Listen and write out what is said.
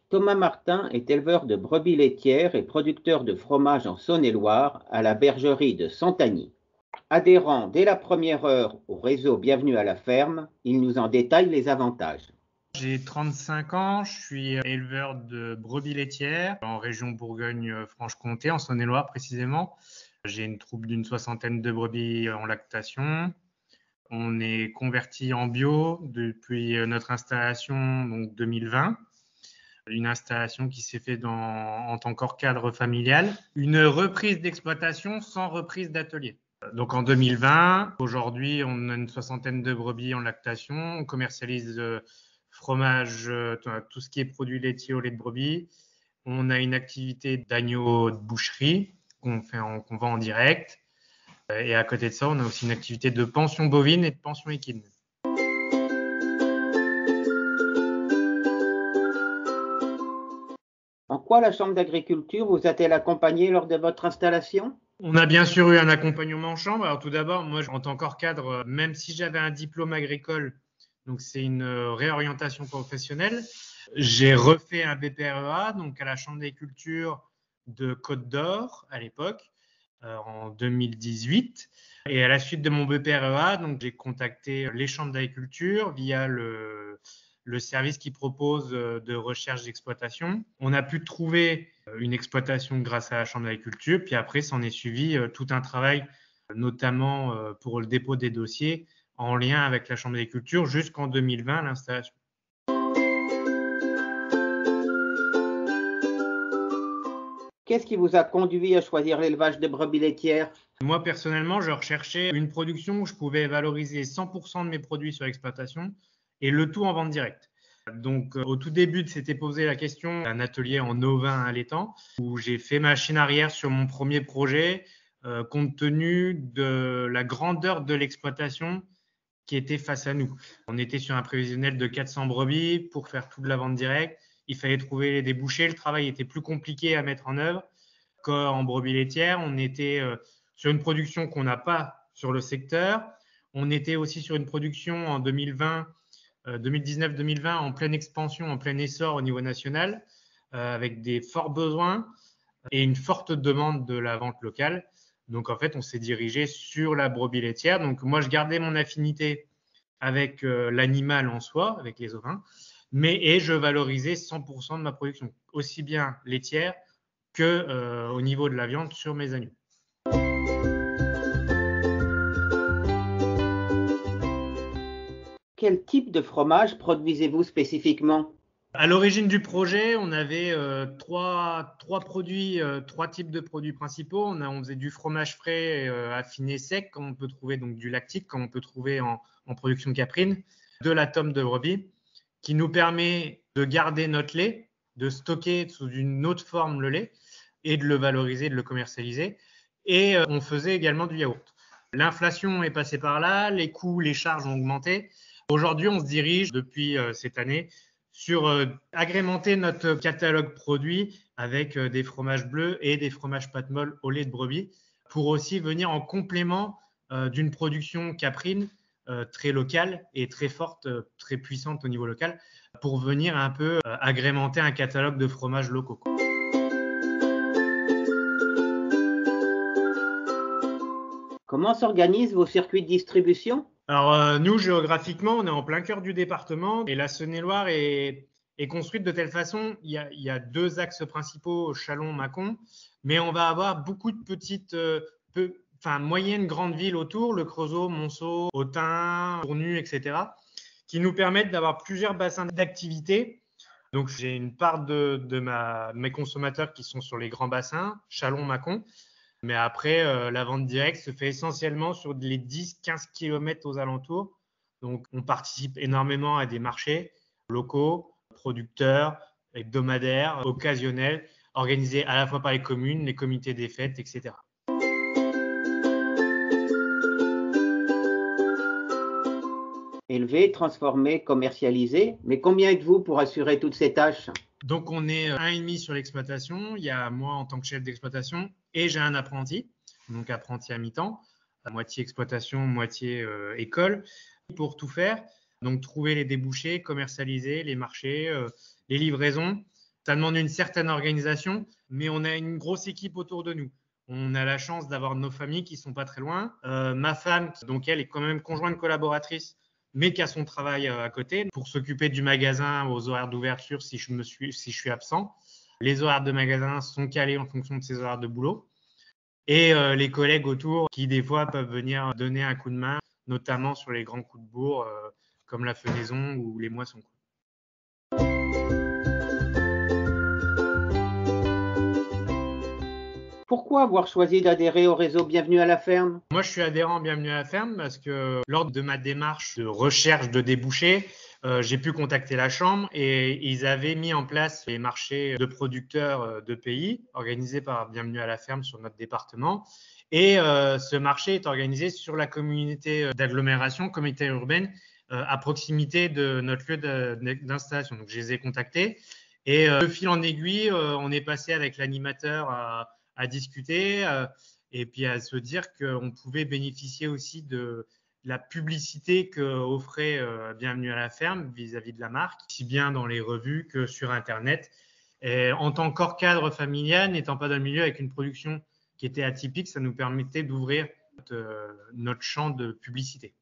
Thomas Martin est éleveur de brebis laitières et producteur de fromage en Saône-et-Loire à la bergerie de Santagny. Adhérant dès la première heure au réseau Bienvenue à la ferme, il nous en détaille les avantages. J'ai 35 ans, je suis éleveur de brebis laitières en région Bourgogne-Franche-Comté, en Saône-et-Loire précisément. J'ai une troupe d'une 60aine de brebis en lactation. On est converti en bio depuis notre installation, donc 2020. Une installation qui s'est faite en tant qu'hors-cadre familial. Une reprise d'exploitation sans reprise d'atelier. Donc en 2020, aujourd'hui, on a une 60aine de brebis en lactation. On commercialise fromage, tout ce qui est produits laitiers au lait de brebis. On a une activité d'agneau de boucherie qu'on vend en direct. Et à côté de ça, on a aussi une activité de pension bovine et de pension équine. En quoi la Chambre d'agriculture vous a-t-elle accompagné lors de votre installation? On a bien sûr eu un accompagnement en chambre. Alors tout d'abord, moi, en tant qu'hors-cadre, même si j'avais un diplôme agricole, donc c'est une réorientation professionnelle, j'ai refait un BPREA, donc à la Chambre d'agriculture de Côte d'Or à l'époque, en 2018. Et à la suite de mon BPREA, donc j'ai contacté les chambres d'agriculture via le service qui propose de recherche d'exploitation. On a pu trouver une exploitation grâce à la Chambre d'agriculture, puis après, s'en est suivi tout un travail, notamment pour le dépôt des dossiers, en lien avec la Chambre d'agriculture jusqu'en 2020, l'installation. Qu'est-ce qui vous a conduit à choisir l'élevage de brebis laitières? Moi, personnellement, je recherchais une production où je pouvais valoriser 100% de mes produits sur l'exploitation et le tout en vente directe. Donc, au tout début, s'était posé la question d'un atelier en ovin allaitant où j'ai fait machine arrière sur mon premier projet compte tenu de la grandeur de l'exploitation qui était face à nous. On était sur un prévisionnel de 400 brebis pour faire toute la vente directe. Il fallait trouver les débouchés. Le travail était plus compliqué à mettre en œuvre qu'en brebis laitières. On était sur une production qu'on n'a pas sur le secteur. On était aussi sur une production en 2020, 2019-2020 en pleine expansion, en plein essor au niveau national, avec des forts besoins et une forte demande de la vente locale. Donc en fait, on s'est dirigé sur la brebis laitière. Donc moi, je gardais mon affinité avec l'animal en soi, avec les ovins, et je valorisais 100% de ma production, aussi bien laitière que au niveau de la viande sur mes agneaux. Quel type de fromage produisez-vous spécifiquement? À l'origine du projet, on avait trois produits, trois types de produits principaux. On faisait du fromage frais affiné sec, comme on peut trouver donc du lactique, comme on peut trouver en production caprine, de la tome de brebis, qui nous permet de garder notre lait, de stocker sous une autre forme le lait et de le valoriser, de le commercialiser. Et on faisait également du yaourt. L'inflation est passée par là, les coûts, les charges ont augmenté. Aujourd'hui, on se dirige depuis cette année sur agrémenter notre catalogue produit avec des fromages bleus et des fromages pâte molle au lait de brebis pour aussi venir en complément d'une production caprine très locale et très forte, très puissante au niveau local pour venir un peu agrémenter un catalogue de fromages locaux. Comment s'organisent vos circuits de distribution? Alors, nous, géographiquement, on est en plein cœur du département et la Saône-et-Loire est construite de telle façon, il y a deux axes principaux, Châlons-Mâcon, mais on va avoir beaucoup de petites, moyennes grandes villes autour, Le Creusot, Monceau, Autun, Tournu, etc., qui nous permettent d'avoir plusieurs bassins d'activité. Donc, j'ai une part de mes consommateurs qui sont sur les grands bassins, Châlons-Mâcon. Mais après, la vente directe se fait essentiellement sur les 10-15 km aux alentours. Donc, on participe énormément à des marchés locaux, producteurs, hebdomadaires, occasionnels, organisés à la fois par les communes, les comités des fêtes, etc. Élever, transformer, commercialiser, mais combien êtes-vous pour assurer toutes ces tâches? Donc, on est 1,5 sur l'exploitation. Il y a moi en tant que chef d'exploitation et j'ai un apprenti, donc apprenti à mi-temps, moitié exploitation, moitié école, pour tout faire. Donc, trouver les débouchés, commercialiser les marchés, les livraisons, Ça demande une certaine organisation, mais on a une grosse équipe autour de nous. On a la chance d'avoir nos familles qui sont pas très loin. Ma femme, donc elle est quand même conjointe collaboratrice, mais qui a son travail à côté pour s'occuper du magasin aux horaires d'ouverture si je suis absent. Les horaires de magasin sont calés en fonction de ses horaires de boulot. Et les collègues autour qui, des fois, peuvent venir donner un coup de main, notamment sur les grands coups de bourre, comme la fenaison ou les moissons. Pourquoi avoir choisi d'adhérer au réseau Bienvenue à la ferme? Moi, je suis adhérent Bienvenue à la ferme parce que lors de ma démarche de recherche de débouchés, j'ai pu contacter la Chambre et ils avaient mis en place les marchés de producteurs de pays organisés par Bienvenue à la ferme sur notre département. Et ce marché est organisé sur la communauté d'agglomération, communauté urbaine, à proximité de notre lieu d'installation. Donc, je les ai contactés et de fil en aiguille, on est passé avec l'animateur à discuter et puis à se dire qu'on pouvait bénéficier aussi de la publicité qu'offrait Bienvenue à la ferme vis-à-vis de la marque, aussi bien dans les revues que sur Internet. Et en tant qu'hors-cadre familial, n'étant pas dans le milieu avec une production qui était atypique, ça nous permettait d'ouvrir notre champ de publicité.